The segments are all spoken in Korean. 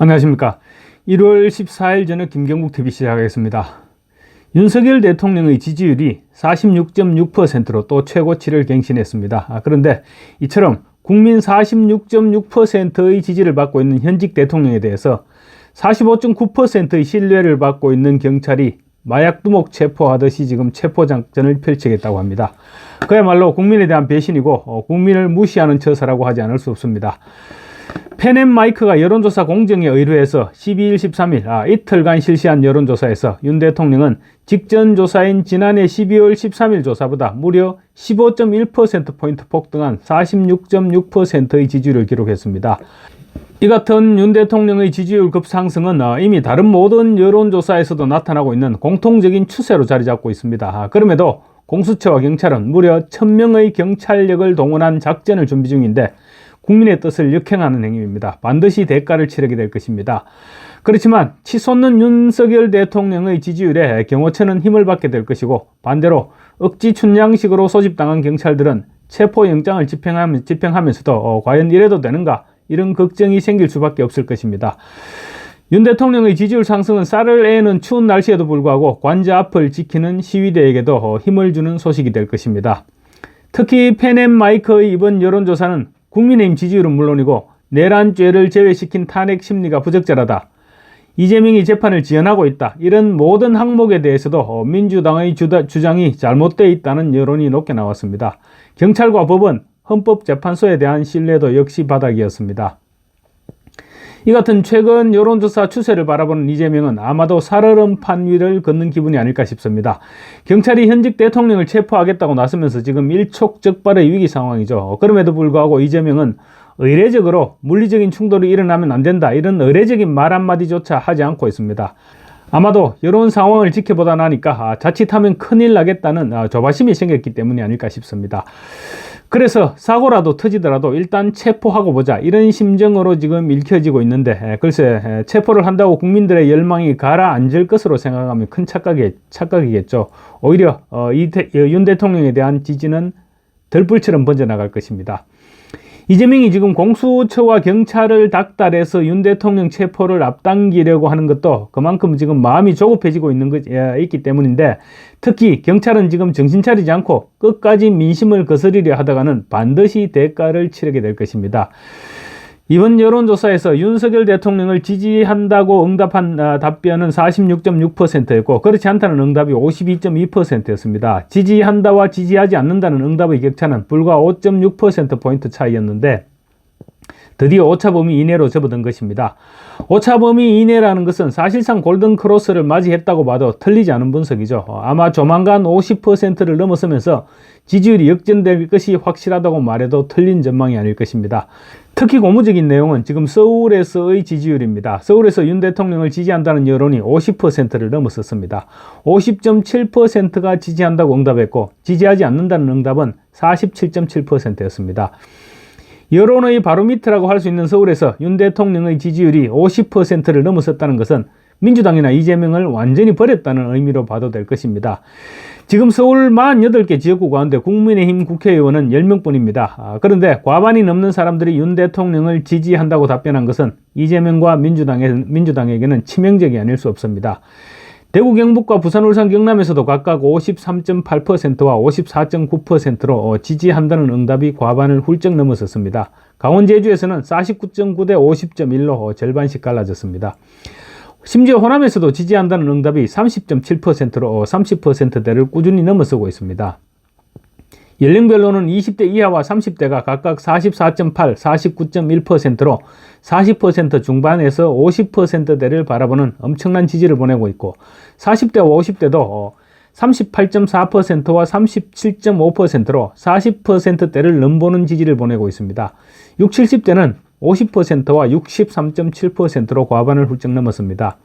안녕하십니까. 1월 14일 저녁 김경국 TV 시작하겠습니다. 윤석열 대통령의 지지율이 46.6%로 또 최고치를 갱신했습니다. 그런데 이처럼 국민 46.6%의 지지를 받고 있는 현직 대통령에 대해서 45.9%의 신뢰를 받고 있는 경찰이 마약 두목 체포하듯이 지금 체포작전을 펼치겠다고 합니다. 그야말로 국민에 대한 배신이고 국민을 무시하는 처사라고 하지 않을 수 없습니다. 펜앤마이크가 여론조사 공정에 의뢰해서 12일, 13일 이틀간 실시한 여론조사에서 윤 대통령은 직전 조사인 지난해 12월 13일 조사보다 무려 15.1%포인트 폭등한 46.6%의 지지율을 기록했습니다. 이 같은 윤 대통령의 지지율 급상승은 이미 다른 모든 여론조사에서도 나타나고 있는 공통적인 추세로 자리 잡고 있습니다. 그럼에도 공수처와 경찰은 무려 1000명의 경찰력을 동원한 작전을 준비 중인데 국민의 뜻을 역행하는 행위입니다. 반드시 대가를 치르게 될 것입니다. 그렇지만 치솟는 윤석열 대통령의 지지율에 경호처는 힘을 받게 될 것이고, 반대로 억지 춘향식으로 소집당한 경찰들은 체포영장을 집행하면서도 과연 이래도 되는가, 이런 걱정이 생길 수밖에 없을 것입니다. 윤 대통령의 지지율 상승은 쌀을 애는 추운 날씨에도 불구하고 관저 앞을 지키는 시위대에게도 힘을 주는 소식이 될 것입니다. 특히 펜앤마이크의 이번 여론조사는 국민의힘 지지율은 물론이고 내란죄를 제외시킨 탄핵 심리가 부적절하다, 이재명이 재판을 지연하고 있다, 이런 모든 항목에 대해서도 민주당의 주장이 잘못되어 있다는 여론이 높게 나왔습니다. 경찰과 법원, 헌법재판소에 대한 신뢰도 역시 바닥이었습니다. 이 같은 최근 여론조사 추세를 바라보는 이재명은 아마도 살얼음 판위를 걷는 기분이 아닐까 싶습니다. 경찰이 현직 대통령을 체포하겠다고 나서면서 지금 일촉즉발의 위기 상황이죠. 그럼에도 불구하고 이재명은 의례적으로 물리적인 충돌이 일어나면 안 된다, 이런 의례적인 말 한마디조차 하지 않고 있습니다. 아마도 여론 상황을 지켜보다 나니까 자칫하면 큰일 나겠다는 조바심이 생겼기 때문이 아닐까 싶습니다. 그래서 사고라도 터지더라도 일단 체포하고 보자, 이런 심정으로 지금 읽혀지고 있는데, 글쎄 체포를 한다고 국민들의 열망이 가라앉을 것으로 생각하면 큰 착각이겠죠. 오히려 윤 대통령에 대한 지지는 들불처럼 번져나갈 것입니다. 이재명이 지금 공수처와 경찰을 닥달해서 윤 대통령 체포를 앞당기려고 하는 것도 그만큼 지금 마음이 조급해지고 있기 때문인데, 특히 경찰은 지금 정신 차리지 않고 끝까지 민심을 거스리려 하다가는 반드시 대가를 치르게 될 것입니다. 이번 여론조사에서 윤석열 대통령을 지지한다고 응답한 답변은 46.6%였고 그렇지 않다는 응답이 52.2%였습니다. 지지한다와 지지하지 않는다는 응답의 격차는 불과 5.6%포인트 차이였는데 드디어 오차범위 이내로 접어든 것입니다. 오차범위 이내라는 것은 사실상 골든크로스를 맞이했다고 봐도 틀리지 않은 분석이죠. 아마 조만간 50%를 넘어서면서 지지율이 역전될 것이 확실하다고 말해도 틀린 전망이 아닐 것입니다. 특히 고무적인 내용은 지금 서울에서의 지지율입니다. 서울에서 윤 대통령을 지지한다는 여론이 50%를 넘었었습니다. 50.7%가 지지한다고 응답했고 지지하지 않는다는 응답은 47.7%였습니다. 여론의 바로미터라고 할 수 있는 서울에서 윤 대통령의 지지율이 50%를 넘어섰다는 것은 민주당이나 이재명을 완전히 버렸다는 의미로 봐도 될 것입니다. 지금 서울 48개 지역구 가운데 국민의힘 국회의원은 10명뿐입니다. 그런데 과반이 넘는 사람들이 윤 대통령을 지지한다고 답변한 것은 이재명과 민주당에게는 치명적이 아닐 수 없습니다. 대구, 경북과 부산, 울산, 경남에서도 각각 53.8%와 54.9%로 지지한다는 응답이 과반을 훌쩍 넘어섰습니다. 강원, 제주에서는 49.9 대 50.1로 절반씩 갈라졌습니다. 심지어 호남에서도 지지한다는 응답이 30.7%로 30%대를 꾸준히 넘어서고 있습니다. 연령별로는 20대 이하와 30대가 각각 44.8, 49.1%로 40% 중반에서 50%대를 바라보는 엄청난 지지를 보내고 있고, 40대와 50대도 38.4%와 37.5%로 40%대를 넘보는 지지를 보내고 있습니다. 60, 70대는 50%와 63.7%로 과반을 훌쩍 넘었습니다.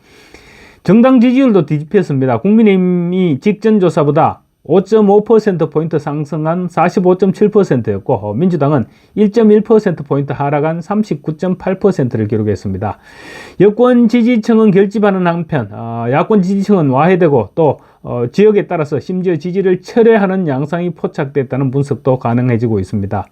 정당 지지율도 뒤집혔습니다. 국민의힘이 직전 조사보다 5.5%포인트 상승한 45.7%였고 민주당은 1.1%포인트 하락한 39.8%를 기록했습니다. 여권 지지층은 결집하는 한편 야권 지지층은 와해되고 또 지역에 따라서 심지어 지지를 철회하는 양상이 포착됐다는 분석도 가능해지고 있습니다.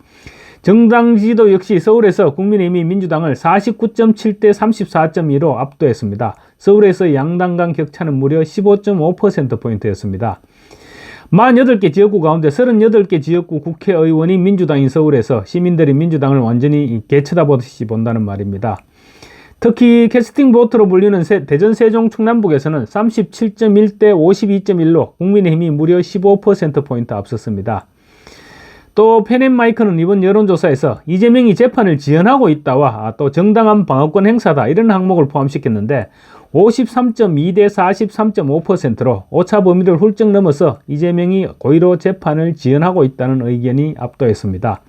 정당 지지도 역시 서울에서 국민의힘이 민주당을 49.7대 34.2로 압도했습니다. 서울에서 양당 간 격차는 무려 15.5%포인트였습니다. 48개 지역구 가운데 38개 지역구 국회의원이 민주당인 서울에서 시민들이 민주당을 완전히 개쳐다보듯이 본다는 말입니다. 특히 캐스팅 보트로 불리는 대전 세종 충남북에서는 37.1대 52.1로 국민의힘이 무려 15%포인트 앞섰습니다. 또 펜앤마이크는 이번 여론조사에서 이재명이 재판을 지연하고 있다와 또 정당한 방어권 행사다 이런 항목을 포함시켰는데 53.2대 43.5%로 오차 범위를 훌쩍 넘어서 이재명이 고의로 재판을 지연하고 있다는 의견이 압도했습니다.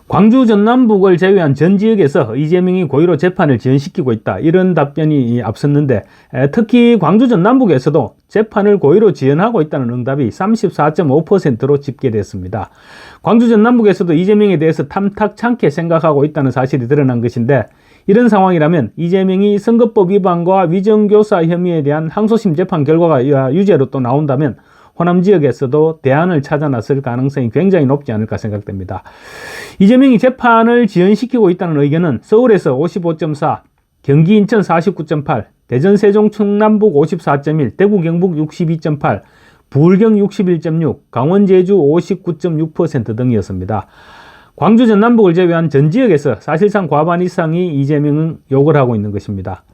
광주 전남북을 제외한 전 지역에서 이재명이 고의로 재판을 지연시키고 있다 이런 답변이 앞섰는데 특히 광주 전남북에서도 재판을 고의로 지연하고 있다는 응답이 34.5%로 집계됐습니다. 광주 전남북에서도 이재명에 대해서 탐탁찮게 생각하고 있다는 사실이 드러난 것인데 이런 상황이라면 이재명이 선거법 위반과 위정교사 혐의에 대한 항소심 재판 결과가 유죄로 또 나온다면 호남 지역에서도 대안을 찾아 나설 가능성이 굉장히 높지 않을까 생각됩니다. 이재명이 재판을 지연시키고 있다는 의견은 서울에서 55.4, 경기 인천 49.8, 대전 세종 충남북 54.1, 대구 경북 62.8, 부울경 61.6, 강원 제주 59.6% 등이었습니다. 광주 전남북을 제외한 전 지역에서 사실상 과반 이상이 이재명은 욕을 하고 있는 것입니다.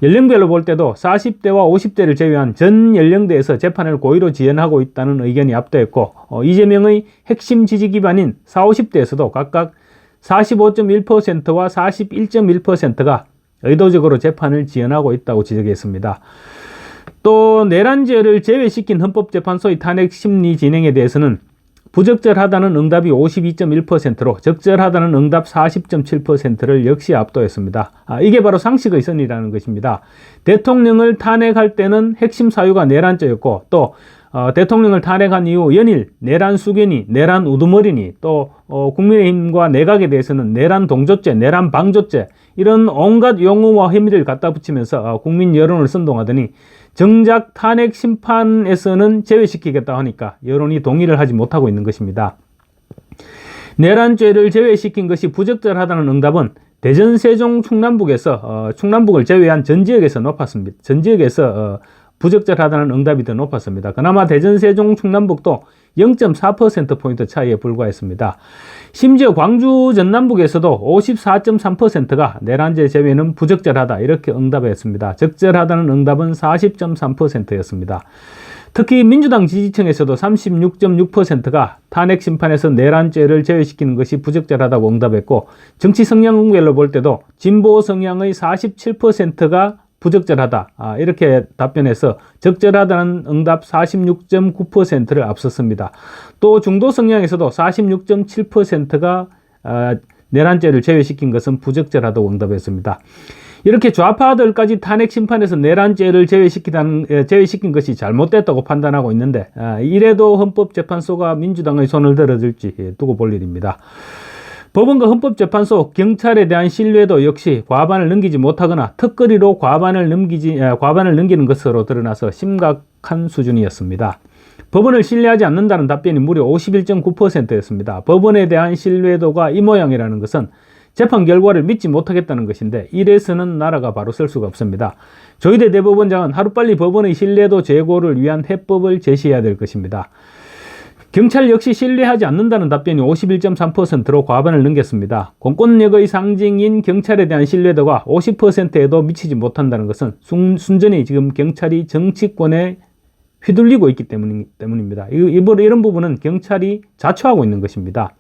연령별로 볼 때도 40대와 50대를 제외한 전 연령대에서 재판을 고의로 지연하고 있다는 의견이 압도했고 이재명의 핵심 지지 기반인 40, 50대에서도 각각 45.1%와 41.1%가 의도적으로 재판을 지연하고 있다고 지적했습니다. 또 내란죄를 제외시킨 헌법재판소의 탄핵 심리 진행에 대해서는 부적절하다는 응답이 52.1%로 적절하다는 응답 40.7%를 역시 압도했습니다. 이게 바로 상식의 선이라는 것입니다. 대통령을 탄핵할 때는 핵심 사유가 내란죄였고 또 대통령을 탄핵한 이후 연일 내란 수견이, 내란 우두머리니 또 국민의힘과 내각에 대해서는 내란 동조죄, 내란 방조죄 이런 온갖 용어와 혐의를 갖다 붙이면서 국민 여론을 선동하더니 정작 탄핵 심판에서는 제외시키겠다 하니까 여론이 동의를 하지 못하고 있는 것입니다. 내란죄를 제외시킨 것이 부적절하다는 응답은 대전 세종 충남북에서 충남북을 제외한 전 지역에서 높았습니다. 전 지역에서 부적절하다는 응답이 더 높았습니다. 그나마 대전 세종 충남북도 0.4%포인트 차이에 불과했습니다. 심지어 광주 전남북에서도 54.3%가 내란죄 제외는 부적절하다 이렇게 응답했습니다. 적절하다는 응답은 40.3%였습니다. 특히 민주당 지지층에서도 36.6%가 탄핵 심판에서 내란죄를 제외시키는 것이 부적절하다고 응답했고 정치 성향별로 볼 때도 진보 성향의 47%가 부적절하다 이렇게 답변해서 적절하다는 응답 46.9%를 앞섰습니다. 또 중도 성향에서도 46.7%가 내란죄를 제외시킨 것은 부적절하다고 응답했습니다. 이렇게 좌파들까지 탄핵 심판에서 내란죄를 제외시킨 것이 잘못됐다고 판단하고 있는데 이래도 헌법재판소가 민주당의 손을 들어줄지 두고 볼 일입니다. 법원과 헌법재판소, 경찰에 대한 신뢰도 역시 과반을 넘기지 못하거나 턱걸이로 과반을 넘기는 것으로 드러나서 심각한 수준이었습니다. 법원을 신뢰하지 않는다는 답변이 무려 51.9%였습니다. 법원에 대한 신뢰도가 이 모양이라는 것은 재판 결과를 믿지 못하겠다는 것인데 이래서는 나라가 바로 설 수가 없습니다. 조희대 대법원장은 하루빨리 법원의 신뢰도 제고를 위한 해법을 제시해야 될 것입니다. 경찰 역시 신뢰하지 않는다는 답변이 51.3%로 과반을 넘겼습니다. 공권력의 상징인 경찰에 대한 신뢰도가 50%에도 미치지 못한다는 것은 순전히 지금 경찰이 정치권에 휘둘리고 있기 때문입니다. 이런 부분은 경찰이 자초하고 있는 것입니다.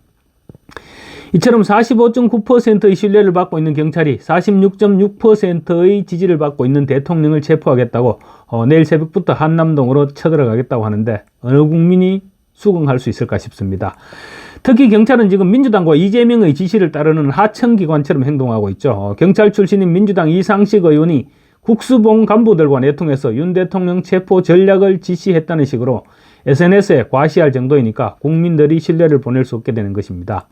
이처럼 45.9%의 신뢰를 받고 있는 경찰이 46.6%의 지지를 받고 있는 대통령을 체포하겠다고 내일 새벽부터 한남동으로 쳐들어가겠다고 하는데 어느 국민이 수긍할 수 있을까 싶습니다. 특히 경찰은 지금 민주당과 이재명의 지시를 따르는 하청기관처럼 행동하고 있죠. 경찰 출신인 민주당 이상식 의원이 국수봉 간부들과 내통해서 윤 대통령 체포 전략을 지시했다는 식으로 SNS에 과시할 정도이니까 국민들이 신뢰를 보낼 수 없게 되는 것입니다.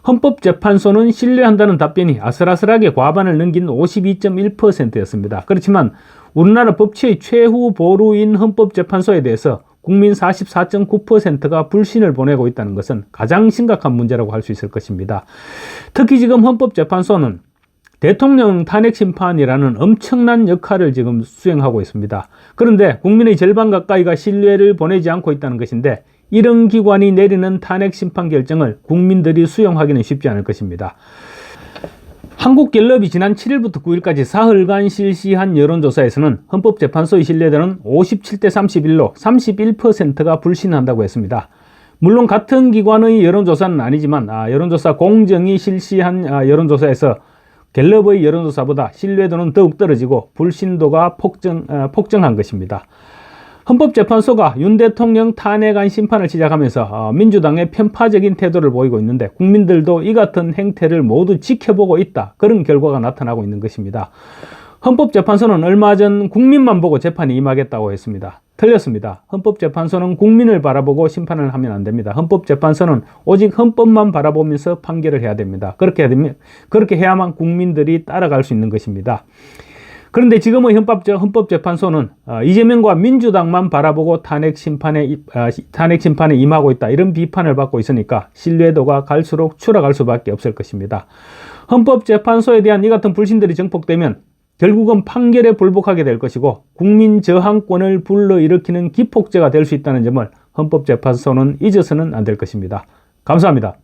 헌법재판소는 신뢰한다는 답변이 아슬아슬하게 과반을 넘긴 52.1%였습니다. 그렇지만 우리나라 법치의 최후 보루인 헌법재판소에 대해서 국민 44.9%가 불신을 보내고 있다는 것은 가장 심각한 문제라고 할 수 있을 것입니다. 특히 지금 헌법재판소는 대통령 탄핵 심판이라는 엄청난 역할을 지금 수행하고 있습니다. 그런데 국민의 절반 가까이가 신뢰를 보내지 않고 있다는 것인데, 이런 기관이 내리는 탄핵 심판 결정을 국민들이 수용하기는 쉽지 않을 것입니다. 한국갤럽이 지난 7일부터 9일까지 사흘간 실시한 여론조사에서는 헌법재판소의 신뢰도는 57대 31로 31%가 불신한다고 했습니다. 물론 같은 기관의 여론조사는 아니지만 여론조사 공정이 실시한 여론조사에서 갤럽의 여론조사보다 신뢰도는 더욱 떨어지고 불신도가 폭증한 것입니다. 헌법재판소가 윤 대통령 탄핵안 심판을 시작하면서 민주당의 편파적인 태도를 보이고 있는데, 국민들도 이 같은 행태를 모두 지켜보고 있다, 그런 결과가 나타나고 있는 것입니다. 헌법재판소는 얼마 전 국민만 보고 재판에 임하겠다고 했습니다. 틀렸습니다. 헌법재판소는 국민을 바라보고 심판을 하면 안 됩니다. 헌법재판소는 오직 헌법만 바라보면서 판결을 해야 됩니다. 그렇게 해야만 국민들이 따라갈 수 있는 것입니다. 그런데 지금의 헌법재판소는 이재명과 민주당만 바라보고 탄핵 심판에 임하고 있다, 이런 비판을 받고 있으니까 신뢰도가 갈수록 추락할 수밖에 없을 것입니다. 헌법재판소에 대한 이 같은 불신들이 정폭되면 결국은 판결에 불복하게 될 것이고, 국민 저항권을 불러일으키는 기폭제가 될 수 있다는 점을 헌법재판소는 잊어서는 안 될 것입니다. 감사합니다.